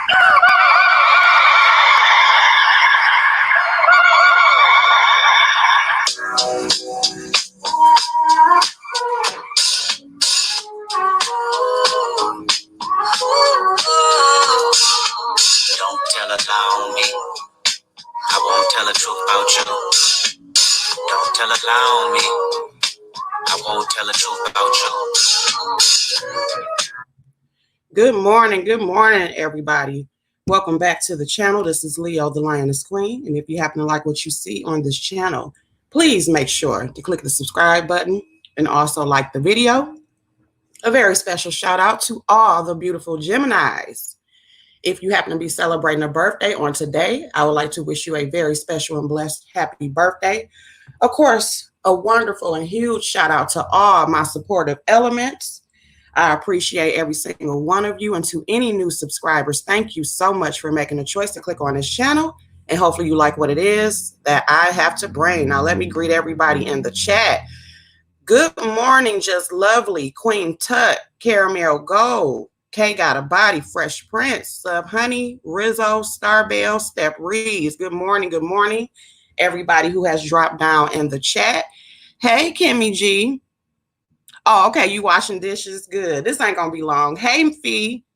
Don't tell a lie on me. I won't tell the truth about you. Don't tell a lie on me. I won't tell the truth about you. Good morning, everybody. Welcome back to the channel. This is Leo, the Lioness Queen. And if you happen to like what you see on this channel, please make sure to click the subscribe button and also like the video. A very special shout out to all the beautiful Geminis. If you happen to be celebrating a birthday on today, I would like to wish you a very special and blessed happy birthday. Of course, a wonderful and huge shout out to all my supportive elements. I appreciate every single one of you, and to any new subscribers, thank you so much for making the choice to click on this channel, and hopefully you like what it is that I have to bring. Now let me greet everybody in the chat. Good morning, Just Lovely, Queen Tut, Caramel Gold, K Got a Body, Fresh Prince, Sub Honey, Rizzo, Starbell, Step Reeves. Good morning, everybody who has dropped down in the chat. Hey, Kimmy G. Oh, okay, you washing dishes? Good. This ain't gonna be long. Hey, Fee.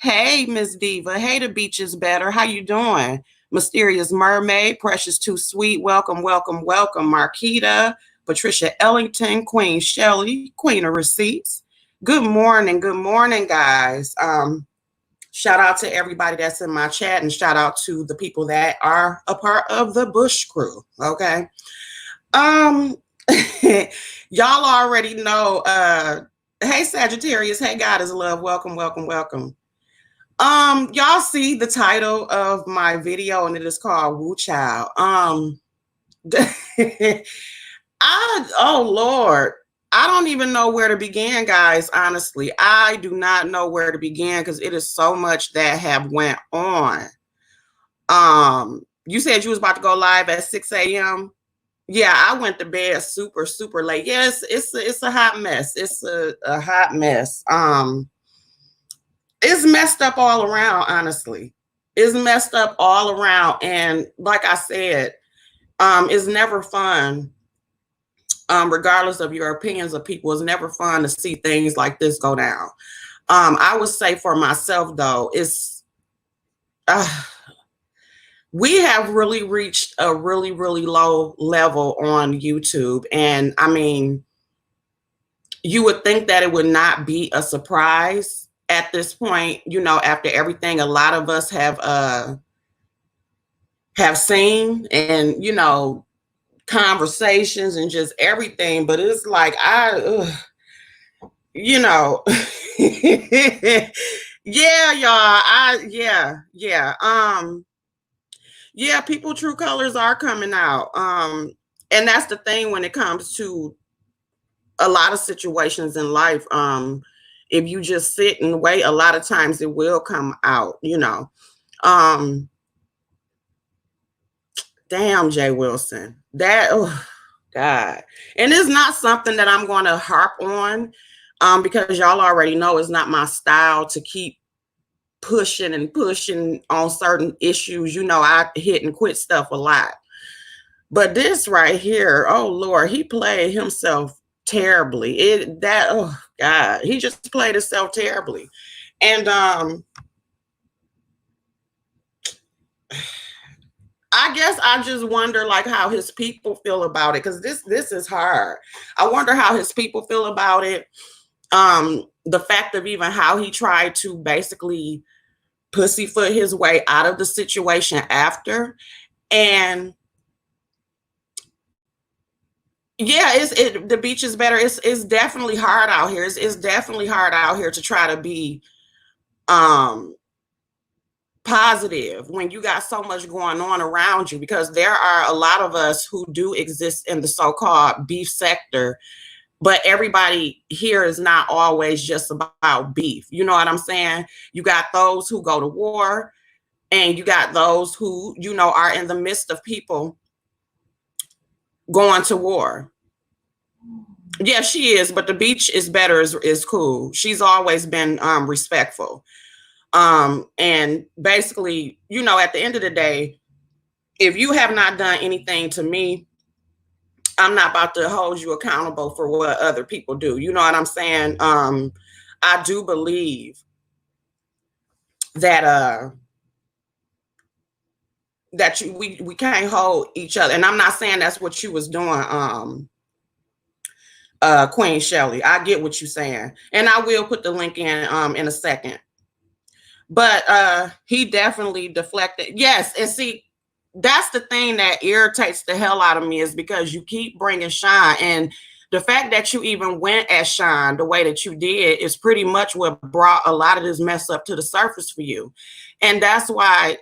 Hey, Miss Diva. Hey, the beach is better. How you doing? Mysterious Mermaid, Precious Too Sweet. Welcome, Marquita, Patricia Ellington, Queen Shelley, Queen of Receipts. Good morning, guys. Shout out to everybody that's in my chat, and shout out to the people that are a part of the Bush crew. Okay. Y'all already know. Hey, Sagittarius. Hey, Goddess Love. Welcome. Y'all see the title of my video, and it is called Woo Child. Oh Lord, I don't even know where to begin, guys. Honestly, I do not know where to begin because it is so much that have went on. You said you was about to go live at 6 a.m. Yeah, I went to bed super late. Yes, it's a hot mess. It's a hot mess. It's messed up all around, honestly. It's messed up all around. And like I said, it's never fun. Regardless of your opinions of people, it's never fun to see things like this go down. I would say for myself, though, it's we have really reached a really low level on YouTube. And I mean, you would think that it would not be a surprise at this point, you know, after everything a lot of us have seen, and, you know, conversations and just everything. But it's like, you know, yeah, y'all, yeah, people true colors are coming out. And that's the thing when it comes to a lot of situations in life. If you just sit and wait, a lot of times it will come out, you know. Damn, Jay Wilson. That, oh God. And it's not something that I'm going to harp on, because y'all already know it's not my style to keep pushing on certain issues. You know, I hit and quit stuff a lot. But this right here, oh Lord, he played himself terribly. Oh God, he just played himself terribly. And I guess I just wonder, like, how his people feel about it, because this is hard. I wonder how his people feel about it. The fact of even how he tried to basically pussyfoot his way out of the situation after. And yeah, the beach is better. It's definitely hard out here. It's definitely hard out here to try to be positive when you got so much going on around you, because there are a lot of us who do exist in the so-called beef sector, but everybody here is not always just about beef. You know what I'm saying? You got those who go to war, and you got those who, you know, are in the midst of people going to war. Yeah, she is, but the beach is better, is cool. She's always been respectful. And basically, you know, at the end of the day, if you have not done anything to me, I'm not about to hold you accountable for what other people do. You know what I'm saying? I do believe that that we can't hold each other. And I'm not saying that's what you was doing, Queen Shelly. I get what you're saying. And I will put the link in a second. But he definitely deflected. Yes, and see, that's the thing that irritates the hell out of me, is because you keep bringing Sean, and the fact that you even went at Sean the way that you did is pretty much what brought a lot of this mess up to the surface for you. And that's why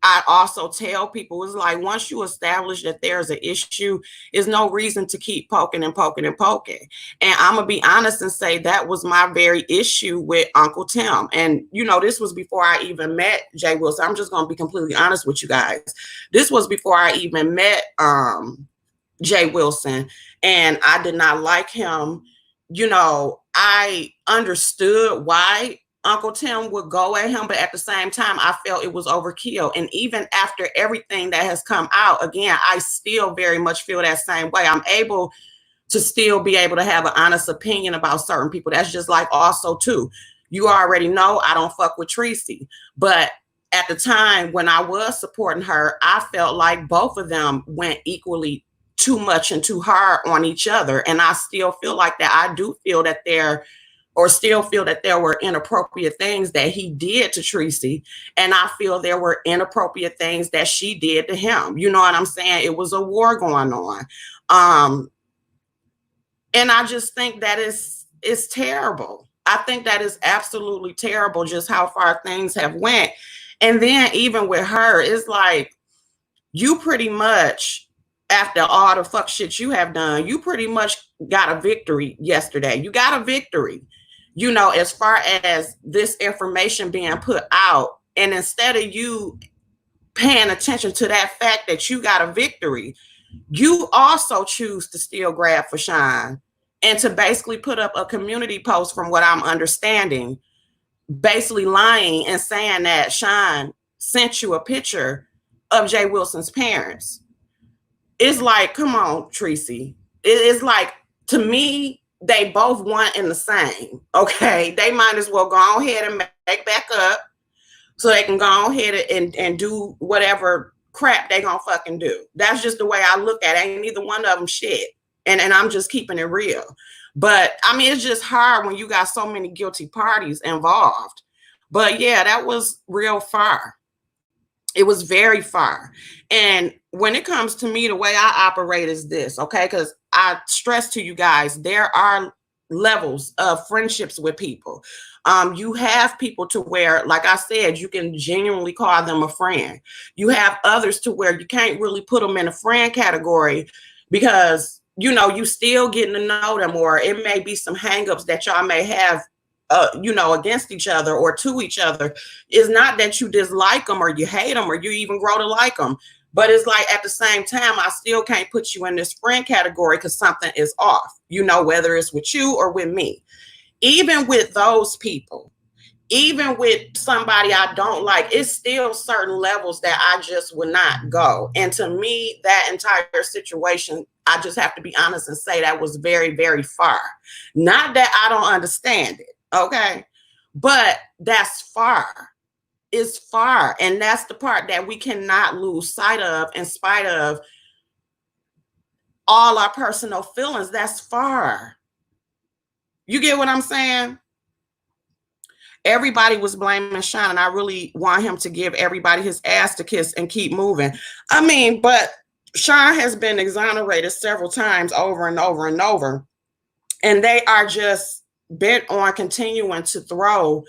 I also tell people, it's like, once you establish that there's an issue, there's no reason to keep poking and poking and poking. And I'm gonna be honest and say that was my very issue with Uncle Tim. And you know, this was before I even met Jay Wilson. I'm just gonna be completely honest with you guys. This was before I even met Jay Wilson, and I did not like him. You know, I understood why Uncle Tim would go at him, but at the same time, I felt it was overkill. And even after everything that has come out, again, I still very much feel that same way. I'm able to still be able to have an honest opinion about certain people. That's just like, also too, you already know I don't fuck with Tracy, but at the time when I was supporting her, I felt like both of them went equally too much and too hard on each other. And I still feel like that. I do feel that still feel that there were inappropriate things that he did to Tracy. And I feel there were inappropriate things that she did to him. You know what I'm saying? It was a war going on. And I just think that it's terrible. I think that is absolutely terrible, just how far things have went. And then even with her, it's like, you pretty much, after all the fuck shit you have done, you pretty much got a victory yesterday. You got a victory, you know, as far as this information being put out. And instead of you paying attention to that fact that you got a victory, you also choose to still grab for Sean and to basically put up a community post, from what I'm understanding, basically lying and saying that Sean sent you a picture of Jay Wilson's parents. It's like, come on, Tracy. It's like, to me, they both want in the same. Okay, they might as well go ahead and make back up so they can go ahead and do whatever crap they gonna fucking do. That's just the way I look at it. Ain't neither one of them shit. And I'm just keeping it real. But I mean, it's just hard when you got so many guilty parties involved. But yeah, that was real far. It was very far. And when it comes to me, the way I operate is this, okay? Because I stress to you guys, there are levels of friendships with people. You have people to where, like I said, you can genuinely call them a friend. You have others to where you can't really put them in a friend category because, you know, you still getting to know them, or it may be some hangups that y'all may have, you know, against each other or to each other. It's not that you dislike them or you hate them or you even grow to like them. But it's like, at the same time, I still can't put you in this friend category because something is off, you know, whether it's with you or with me. Even with those people, even with somebody I don't like, it's still certain levels that I just would not go. And to me, that entire situation, I just have to be honest and say that was very, very far. Not that I don't understand it, okay? But that's far. It's far. And that's the part that we cannot lose sight of, in spite of all our personal feelings. That's far. You get what I'm saying? Everybody was blaming Sean, and I really want him to give everybody his ass to kiss and keep moving. I mean, but Sean has been exonerated several times over and over and over, and they are just bent on continuing to throw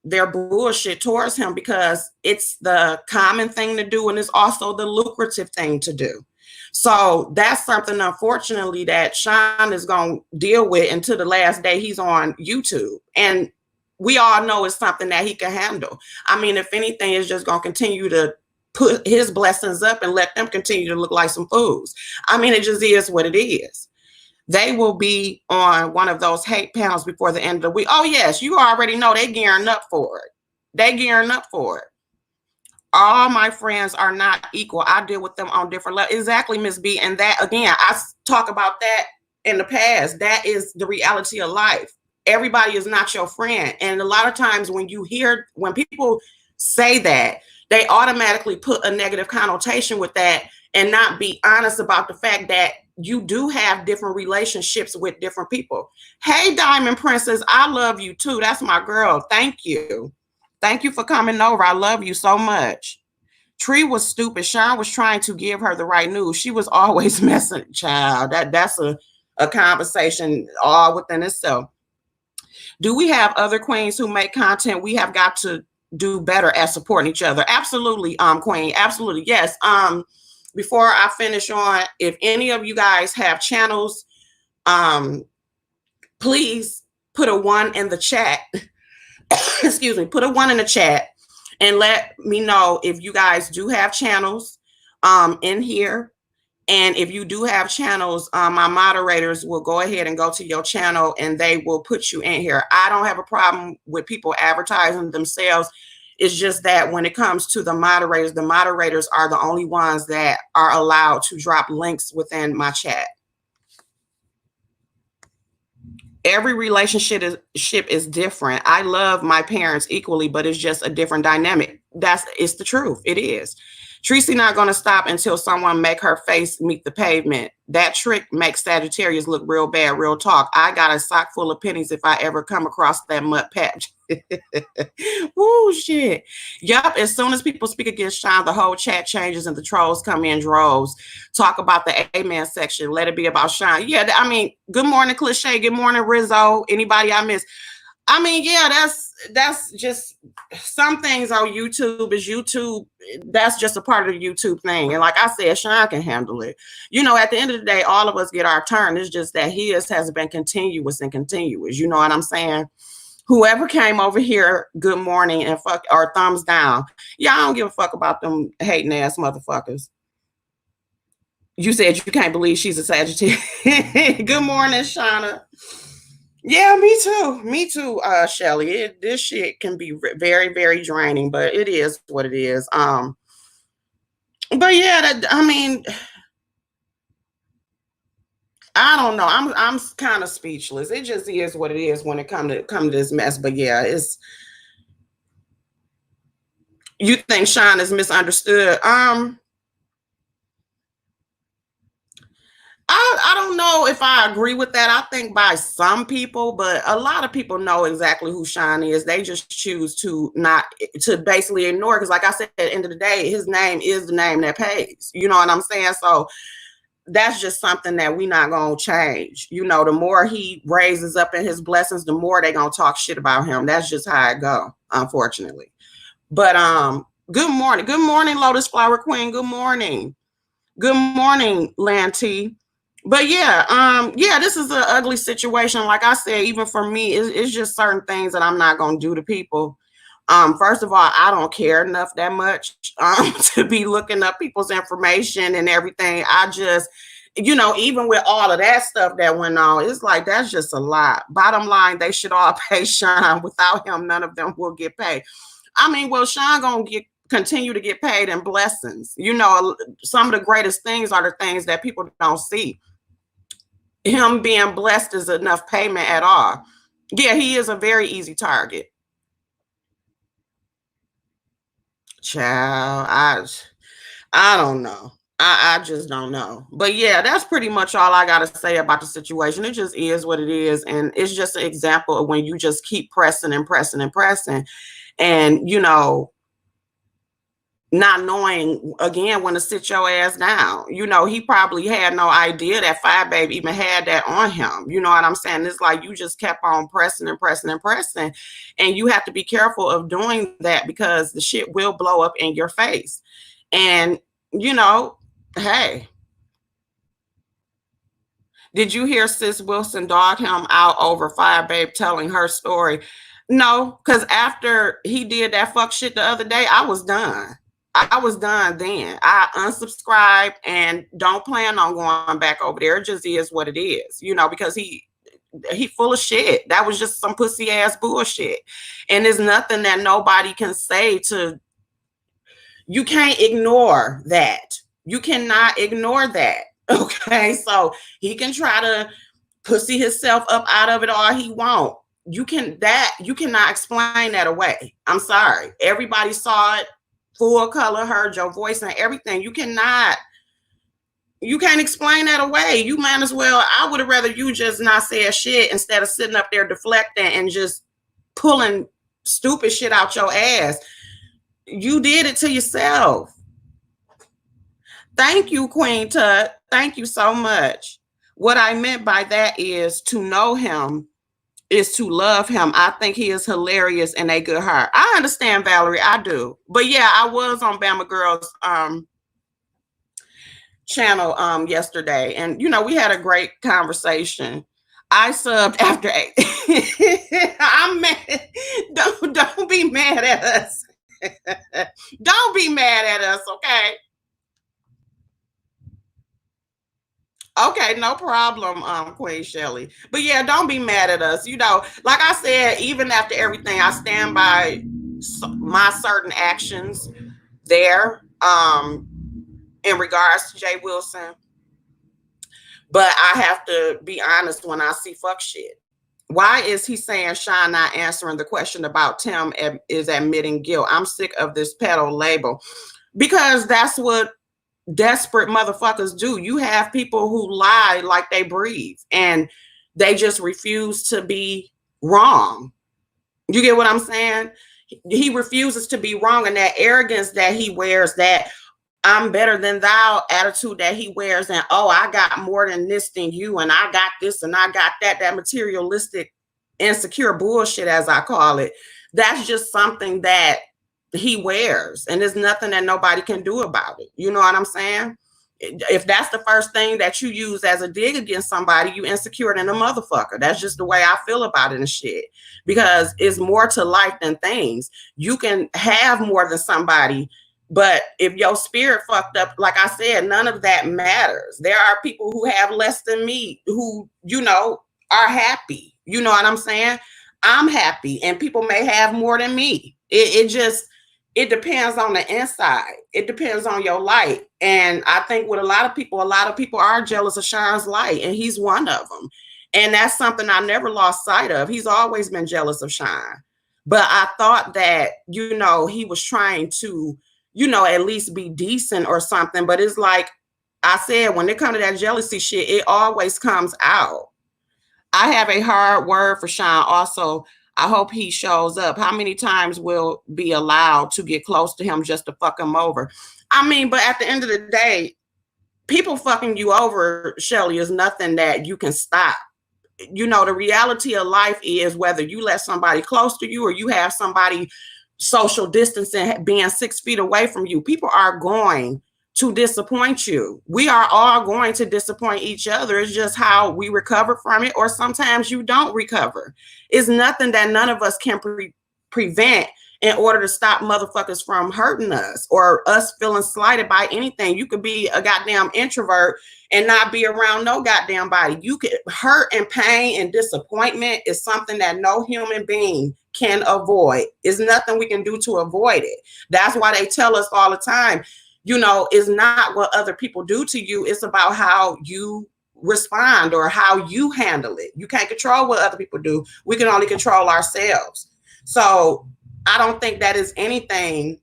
their bullshit towards him because it's the common thing to do, and it's also the lucrative thing to do. So that's something, unfortunately, that Sean is going to deal with until the last day he's on YouTube. And we all know it's something that he can handle. I mean, if anything, it's just going to continue to put his blessings up and let them continue to look like some fools. I mean, it just is what it is. They will be on one of those hate panels before the end of the week. Oh, yes, you already know they gearing up for it. They gearing up for it. All my friends are not equal. I deal with them on different levels. Exactly, Miss B. And that, again, I talk about that in the past. That is the reality of life. Everybody is not your friend. And a lot of times when people say that, they automatically put a negative connotation with that and not be honest about the fact that you do have different relationships with different people. Hey, Diamond Princess, I love you too. That's my girl. Thank you. Thank you for coming over. I love you so much. Tree was stupid. Sean was trying to give her the right news. She was always messing, child. That's a conversation all within itself. Do we have other queens who make content? We have got to do better at supporting each other. Absolutely, Queen. Absolutely. Yes. Before I finish on, if any of you guys have channels, please put a 1 in the chat. Excuse me, put a 1 in the chat and let me know if you guys do have channels in here. And if you do have channels, my moderators will go ahead and go to your channel and they will put you in here. I don't have a problem with people advertising themselves. It's just that when it comes to the moderators are the only ones that are allowed to drop links within my chat. Every relationship is different. I love my parents equally, but it's just a different dynamic. It's the truth. It is. Tracy not going to stop until someone make her face meet the pavement. That trick makes Sagittarius look real bad, real talk. I got a sock full of pennies if I ever come across that mud patch. Woo, shit. Yup, as soon as people speak against Sean, the whole chat changes and the trolls come in droves. Talk about the amen section. Let it be about Sean. Yeah, I mean, good morning, Cliche. Good morning, Rizzo. Anybody I miss? I mean, yeah, that's just some things on YouTube is YouTube. That's just a part of the YouTube thing. And like I said, Sean can handle it. You know, at the end of the day, all of us get our turn. It's just that his has been continuous and continuous. You know what I'm saying? Whoever came over here, good morning and fuck or thumbs down. Yeah, I don't give a fuck about them hating ass motherfuckers. You said you can't believe she's a Sagittarius. Good morning, Shauna. Yeah, me too. Me too, Shelly. This shit can be very, very draining, but it is what it is. But yeah, I mean, I don't know. I'm kind of speechless. It just is what it is when it come to this mess. But yeah, you think Sean is misunderstood? I don't know if I agree with that. I think by some people, but a lot of people know exactly who Sean is. They just choose to basically ignore. Because like I said, at the end of the day, his name is the name that pays. You know what I'm saying? So that's just something that we not going to change. You know, the more he raises up in his blessings, the more they going to talk shit about him. That's just how it go, unfortunately. But good morning. Good morning, Lotus Flower Queen. Good morning. Good morning, Lanty. But yeah, this is an ugly situation. Like I said, even for me, it's just certain things that I'm not gonna do to people. First of all, I don't care enough that much to be looking up people's information and everything. I just, you know, even with all of that stuff that went on, it's like that's just a lot. Bottom line, they should all pay Sean. Without him, none of them will get paid. I mean, well, Sean gonna continue to get paid in blessings. You know, some of the greatest things are the things that people don't see. Him being blessed is enough payment at all. Yeah, he is a very easy target. Child, I don't know. I just don't know. But yeah, that's pretty much all I gotta say about the situation. It just is what it is. And it's just an example of when you just keep pressing and pressing and pressing. And you know, not knowing again when to sit your ass down. You know, he probably had no idea that Fire Baby even had that on him. You know what I'm saying? It's like you just kept on pressing and pressing and pressing. And you have to be careful of doing that because the shit will blow up in your face. And, you know, hey. Did you hear Sis Wilson dog him out over Fire Babe telling her story? No, because after he did that fuck shit the other day, I was done. I was done then. I unsubscribed and don't plan on going back over there. It just is what it is, you know, because he full of shit. That was just some pussy ass bullshit. And there's nothing that nobody can say to, you can't ignore that. You cannot ignore that. Okay. So he can try to pussy himself up out of it all he won't. You cannot explain that away. I'm sorry. Everybody saw it full color, heard your voice and everything. You can't explain that away. You might as well, I would have rather you just not say a shit instead of sitting up there deflecting and just pulling stupid shit out your ass. You did it to yourself. Thank you, Queen Tut. Thank you so much. What I meant by that is to know him is to love him. I think he is hilarious and a good heart. I understand, Valerie. I do. But yeah, I was on Bama Girls channel yesterday, and you know, we had a great conversation. I subbed after 8. I'm mad. Don't be mad at us. Don't be mad at us, okay? Okay, no problem, Queen Shelley. But yeah, don't be mad at us. You know, like I said, even after everything, I stand by my certain actions there in regards to Jay Wilson. But I have to be honest when I see fuck shit. Why is he saying Sean not answering the question about Tim is admitting guilt? I'm sick of this pedo label. Because that's what desperate motherfuckers do. You have people who lie like they breathe and they just refuse to be wrong. You get what I'm saying? He refuses to be wrong, and that arrogance that he wears, that I'm better than thou attitude that he wears, and oh, I got more than this than you, and I got this and I got that materialistic insecure bullshit, as I call it. That's just something that he wears, and there's nothing that nobody can do about it. You know what I'm saying? If that's the first thing that you use as a dig against somebody, you insecure than a motherfucker. That's just the way I feel about it and shit. Because it's more to life than things. You can have more than somebody, but if your spirit fucked up, like I said, none of that matters. There are people who have less than me who, you know, are happy. You know what I'm saying? I'm happy, and people may have more than me. It depends on the inside. It depends on your light. And I think with a lot of people are jealous of Sean's light, and he's one of them. And that's something I never lost sight of. He's always been jealous of Sean. But I thought that, you know, he was trying to, you know, at least be decent or something. But it's like I said, when it comes to that jealousy shit, it always comes out. I have a hard word for Sean also. I hope he shows up. How many times will be allowed to get close to him just to fuck him over? I mean, but at the end of the day, people fucking you over, Shelly, is nothing that you can stop. You know, the reality of life is whether you let somebody close to you or you have somebody social distancing being 6 feet away from you, people are going to disappoint you. We are all going to disappoint each other. It's just how we recover from it, or sometimes you don't recover. It's nothing that none of us can prevent in order to stop motherfuckers from hurting us or us feeling slighted by anything. You could be a goddamn introvert and not be around no goddamn body. You could hurt and pain and disappointment is something that no human being can avoid. It's nothing we can do to avoid it. That's why they tell us all the time, you know, it's not what other people do to you. It's about how you respond or how you handle it. You can't control what other people do. We can only control ourselves. So I don't think that is anything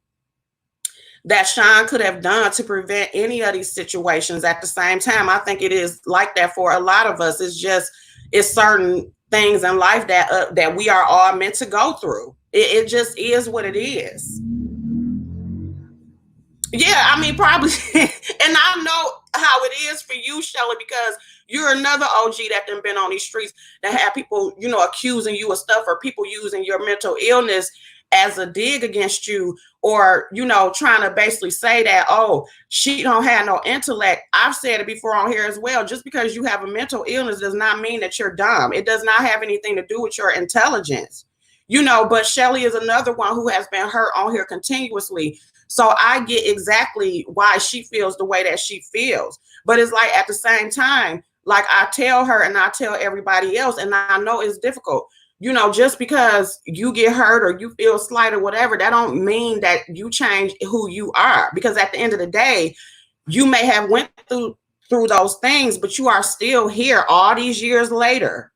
that Sean could have done to prevent any of these situations. At the same time, I think it is like that for a lot of us. It's certain things in life that we are all meant to go through. It just is what it is. Yeah, I mean, probably. And I know how it is for you, Shelly, because you're another OG that done been on these streets that have people, you know, accusing you of stuff, or people using your mental illness as a dig against you, or, you know, trying to basically say that, oh, she don't have no intellect. I've said it before on here as well. Just because you have a mental illness does not mean that you're dumb. It does not have anything to do with your intelligence. You know, but Shelly is another one who has been hurt on here continuously. So I get exactly why she feels the way that she feels. But it's like at the same time, like I tell her and I tell everybody else, and I know it's difficult. You know, just because you get hurt or you feel slight or whatever, that don't mean that you change who you are. Because at the end of the day, you may have went through those things, but you are still here all these years later.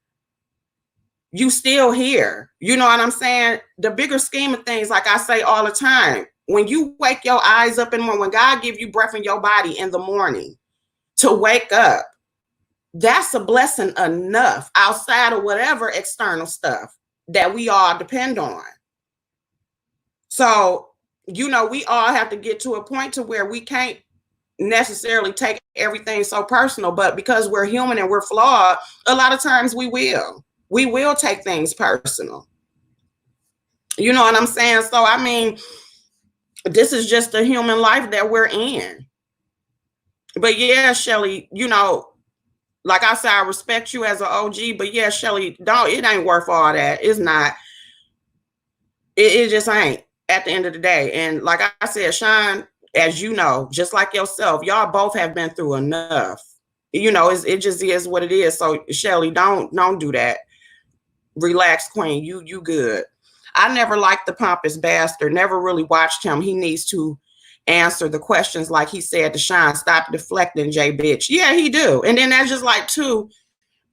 You still here. You know what I'm saying? The bigger scheme of things, like I say all the time, when you wake your eyes up in the morning, when God give you breath in your body in the morning to wake up, that's a blessing enough outside of whatever external stuff that we all depend on. So, you know, we all have to get to a point to where we can't necessarily take everything so personal, but because we're human and we're flawed, a lot of times we will take things personal. You know what I'm saying? So, I mean, this is just the human life that we're in. But yeah, Shelly, you know, like I said, I respect you as an OG, but yeah, Shelly, don't, it ain't worth all that. It's not. It just ain't at the end of the day. And like I said, Sean, as you know, just like yourself, y'all both have been through enough. You know, it just is what it is. So Shelly, don't do that. Relax, Queen. You good. I never liked the pompous bastard. Never really watched him. He needs to answer the questions like he said to Sean. Stop deflecting, J bitch. Yeah, he do. And then that's just like too.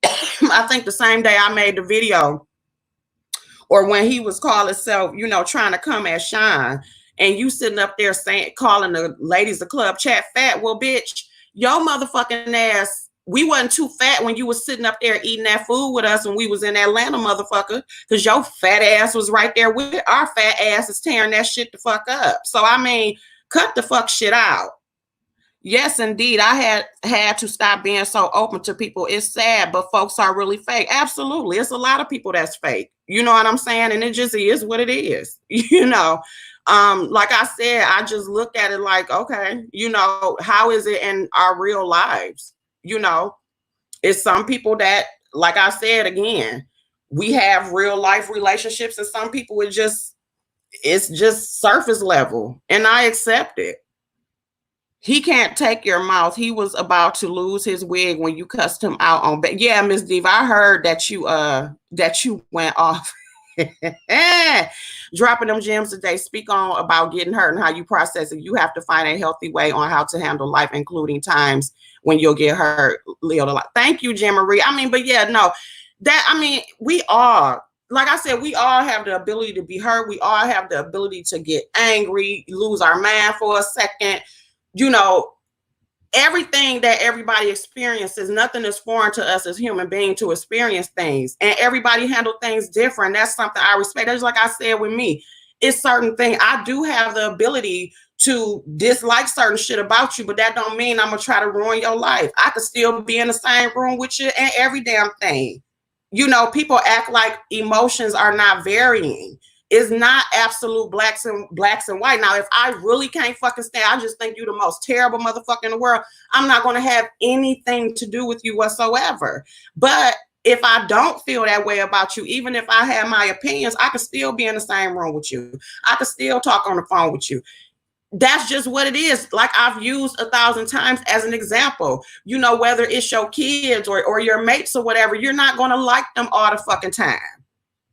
I think the same day I made the video, or when he was calling himself, you know, trying to come at Sean, and you sitting up there saying, calling the ladies of club chat fat. Well, bitch, your motherfucking ass. We wasn't too fat when you was sitting up there eating that food with us when we was in Atlanta, motherfucker, because your fat ass was right there with our fat asses tearing that shit the fuck up. So, I mean, cut the fuck shit out. Yes, indeed. I had to stop being so open to people. It's sad, but folks are really fake. Absolutely. It's a lot of people that's fake. You know what I'm saying? And it just is what it is. You know, like I said, I just look at it like, okay, you know, how is it in our real lives? You know, it's some people that, like I said again, we have real life relationships, and some people it's just surface level, and I accept it. He can't take your mouth. He was about to lose his wig when you cussed him out on. Yeah, Miss Diva, I heard that you went off. Dropping them gems today. Speak on about getting hurt and how you process it. You have to find a healthy way on how to handle life, including times when you'll get hurt. Leo, thank you, Jim Marie. I mean, but yeah, no, that I mean, we all, like I said, we all have the ability to be hurt. We all have the ability to get angry, lose our mind for a second. You know, everything that everybody experiences, nothing is foreign to us as human beings to experience things. And everybody handle things different. That's something I respect. That's like I said with me. It's certain thing. I do have the ability to dislike certain shit about you, but that don't mean I'm going to try to ruin your life. I could still be in the same room with you and every damn thing. You know, people act like emotions are not varying. Is not absolute blacks and white. Now, if I really can't fucking stand, I just think you're the most terrible motherfucker in the world, I'm not going to have anything to do with you whatsoever. But if I don't feel that way about you, even if I have my opinions, I could still be in the same room with you. I could still talk on the phone with you. That's just what it is. Like I've used 1,000 times as an example, you know, whether it's your kids or your mates or whatever, you're not going to like them all the fucking time.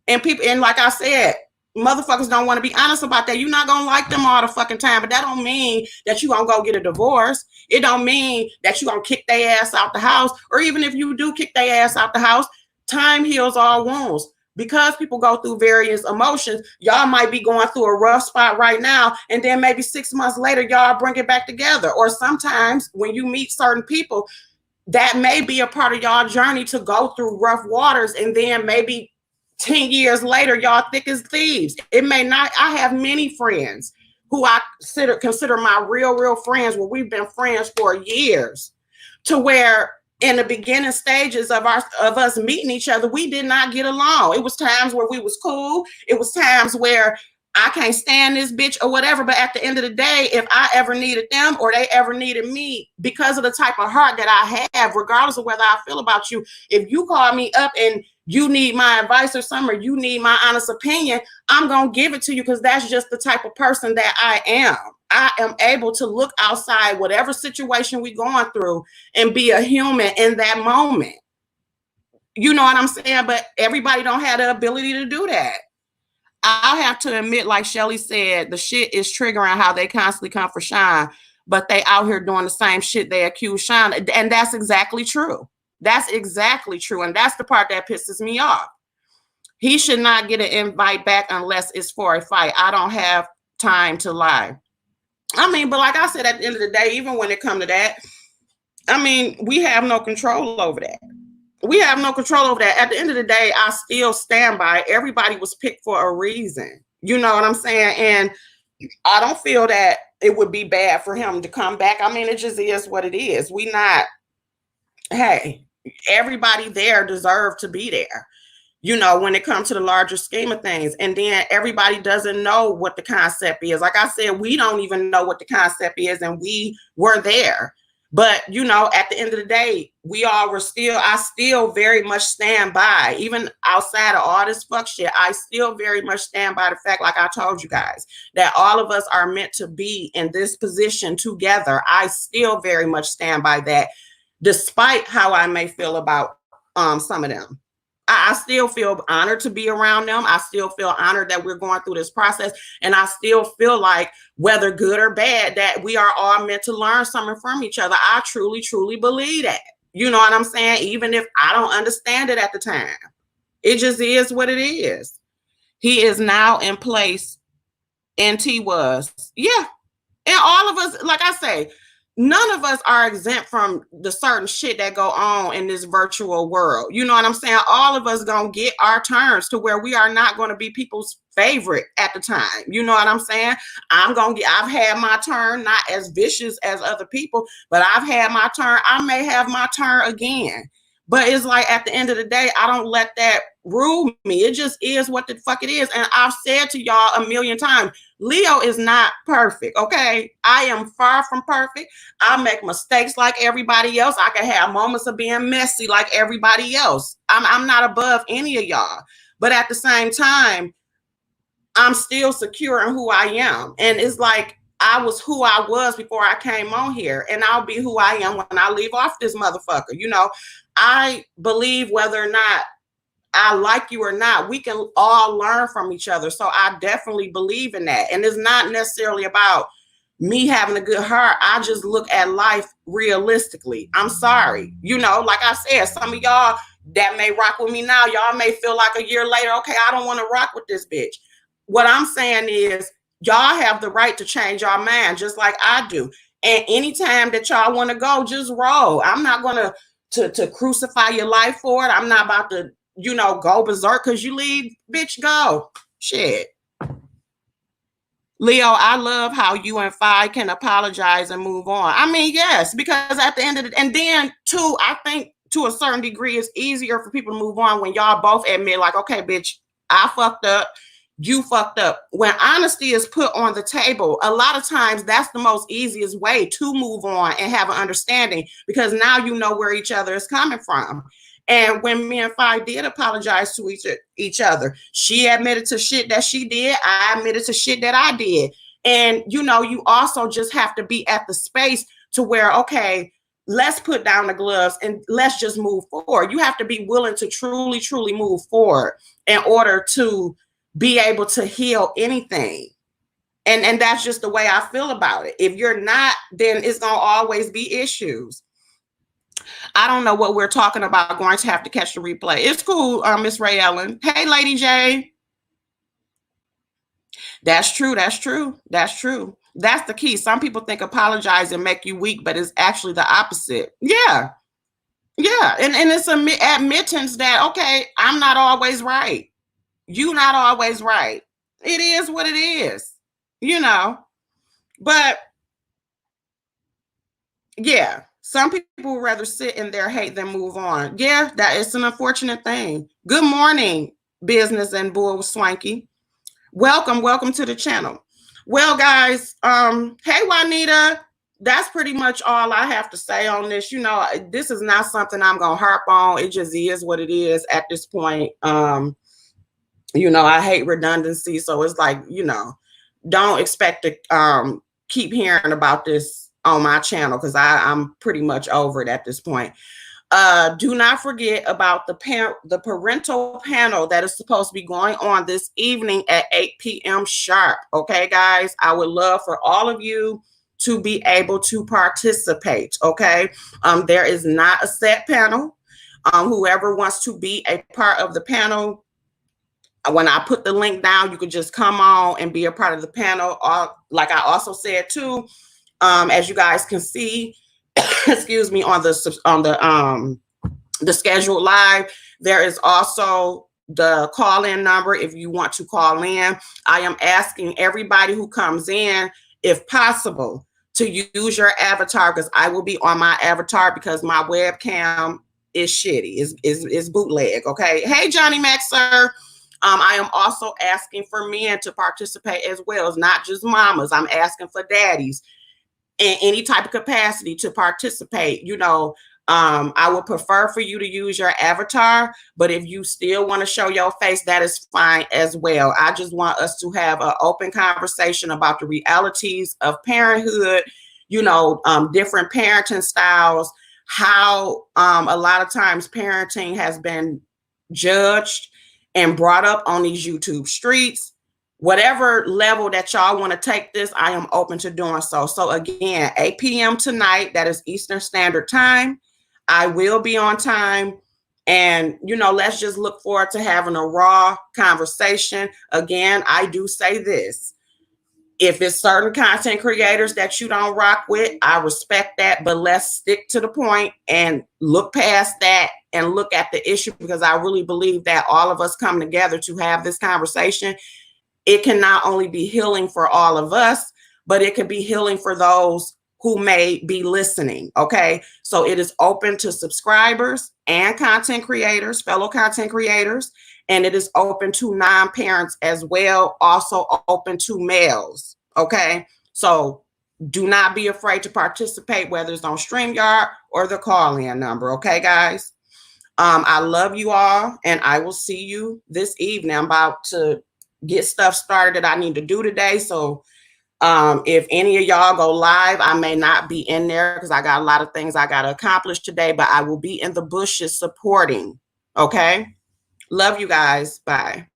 And people, and like I said, motherfuckers don't want to be honest about that. You're not gonna like them all the fucking time, but that don't mean that you gonna go get a divorce. It don't mean that you gonna kick their ass out the house. Or even if you do kick their ass out the house, time heals all wounds. Because people go through various emotions, y'all might be going through a rough spot right now, and then maybe 6 months later, y'all bring it back together. Or sometimes when you meet certain people, that may be a part of y'all journey to go through rough waters, and then maybe 10 years later, y'all thick as thieves. It may not. I have many friends who I consider my real friends, where we've been friends for years, to where in the beginning stages of us meeting each other, we did not get along. It was times where we was cool. It was times where I can't stand this bitch or whatever. But at the end of the day, if I ever needed them or they ever needed me, because of the type of heart that I have, regardless of whether I feel about you, if you call me up and you need my advice or something, or you need my honest opinion, I'm going to give it to you, because that's just the type of person that I am. I am able to look outside whatever situation we're going through and be a human in that moment. You know what I'm saying? But everybody don't have the ability to do that. I have to admit, like Shelly said, the shit is triggering how they constantly come for Sean, but they out here doing the same shit they accuse Sean. And that's exactly true. That's exactly true. And that's the part that pisses me off. He should not get an invite back unless it's for a fight. I don't have time to lie. I mean, but like I said, at the end of the day, even when it comes to that, I mean, we have no control over that. We have no control over that. At the end of the day, I still stand by everybody was picked for a reason. You know what I'm saying? And I don't feel that it would be bad for him to come back. I mean, it just is what it is. We not, hey, everybody there deserved to be there, you know, when it comes to the larger scheme of things. And then everybody doesn't know what the concept is. Like I said, we don't even know what the concept is, and we were there. But, you know, at the end of the day, I still very much stand by, even outside of all this fuck shit, I still very much stand by the fact, like I told you guys, that all of us are meant to be in this position together. I still very much stand by that, despite how I may feel about some of them. I still feel honored to be around them. I still feel honored that we're going through this process. And I still feel like, whether good or bad, that we are all meant to learn something from each other. I truly, truly believe that. You know what I'm saying? Even if I don't understand it at the time, it just is what it is. He is now in place. NT was. Yeah. And all of us, like I say, none of us are exempt from the certain shit that go on in this virtual world. You know what I'm saying? All of us gonna get our turns to where we are not going to be people's favorite at the time. You know what I'm saying? I've had my turn, not as vicious as other people, but I've had my turn. I may have my turn again. But it's like, at the end of the day, I don't let that rule me. It just is what the fuck it is. And I've said to y'all a million times, Leo is not perfect, okay? I am far from perfect. I make mistakes like everybody else. I can have moments of being messy like everybody else. I'm not above any of y'all. But at the same time, I'm still secure in who I am. And it's like, I was who I was before I came on here, and I'll be who I am when I leave off this motherfucker. You know, I believe whether or not I like you or not, we can all learn from each other. So I definitely believe in that. And it's not necessarily about me having a good heart. I just look at life realistically. I'm sorry. You know, like I said, some of y'all that may rock with me now, y'all may feel like a year later, okay, I don't want to rock with this bitch. What I'm saying is, y'all have the right to change your mind just like I do. And anytime that y'all want to go, just roll. I'm not going to crucify your life for it. I'm not about to, you know, go berserk because you leave, bitch, go. Shit. Leo, I love how you and Fi can apologize and move on. I mean, yes, because at the end of the, and then too, I think to a certain degree, it's easier for people to move on when y'all both admit, like, okay, bitch, I fucked up. You fucked up. When honesty is put on the table, a lot of times that's the most easiest way to move on and have an understanding, because now you know where each other is coming from. And when me and Fi did apologize to each other, she admitted to shit that she did. I admitted to shit that I did. And, you know, you also just have to be at the space to where, okay, let's put down the gloves and let's just move forward. You have to be willing to truly, truly move forward in order to be able to heal anything. And that's just the way I feel about it. If you're not, then it's going to always be issues. I don't know what we're talking about. Going to have to catch the replay. It's cool, Miss Ray Ellen. Hey, Lady J. That's true. That's true. That's true. That's the key. Some people think apologize and make you weak, but it's actually the opposite. Yeah. Yeah. And it's admittance that, okay, I'm not always right. You're not always right. It is what it is, you know. But yeah, some people would rather sit in their hate than move on. Yeah, that is an unfortunate thing. Good morning, business and bull swanky. Welcome to the channel. Well, guys, hey Juanita, that's pretty much all I have to say on this. You know, this is not something I'm gonna harp on. It just is what it is at this point. You know, I hate redundancy, so it's like, you know, don't expect to keep hearing about this on my channel because I'm pretty much over it at this point. Do not forget about the parental panel that is supposed to be going on this evening at 8 p.m. sharp. Okay, guys, I would love for all of you to be able to participate. Okay, there is not a set panel. Whoever wants to be a part of the panel, when I put the link down, you could just come on and be a part of the panel. Like I also said too, as you guys can see, excuse me, on the scheduled live, there is also the call-in number if you want to call in. I am asking everybody who comes in, if possible, to use your avatar, because I will be on my avatar because my webcam is shitty, is bootleg. Okay. Hey, Johnny Mac, sir. I am also asking for men to participate as well. It's not just mamas. I'm asking for daddies in any type of capacity to participate. You know, I would prefer for you to use your avatar, but if you still want to show your face, that is fine as well. I just want us to have an open conversation about the realities of parenthood, you know, different parenting styles, how a lot of times parenting has been judged and brought up on these YouTube streets. Whatever level that y'all want to take this, I am open to doing so. So again, 8 p.m. tonight, that is Eastern Standard Time. I will be on time. And, you know, let's just look forward to having a raw conversation. Again, I do say this. If it's certain content creators that you don't rock with, I respect that, but let's stick to the point and look past that and look at the issue, because I really believe that all of us come together to have this conversation. It can not only be healing for all of us, but it can be healing for those who may be listening. Okay. So it is open to subscribers and content creators, fellow content creators, and it is open to non-parents as well, also open to males. Okay. So do not be afraid to participate, whether it's on StreamYard or the call-in number. Okay, guys. I love you all, and I will see you this evening. I'm about to get stuff started that I need to do today. So if any of y'all go live, I may not be in there because I got a lot of things I got to accomplish today, but I will be in the bushes supporting. Okay. Love you guys. Bye.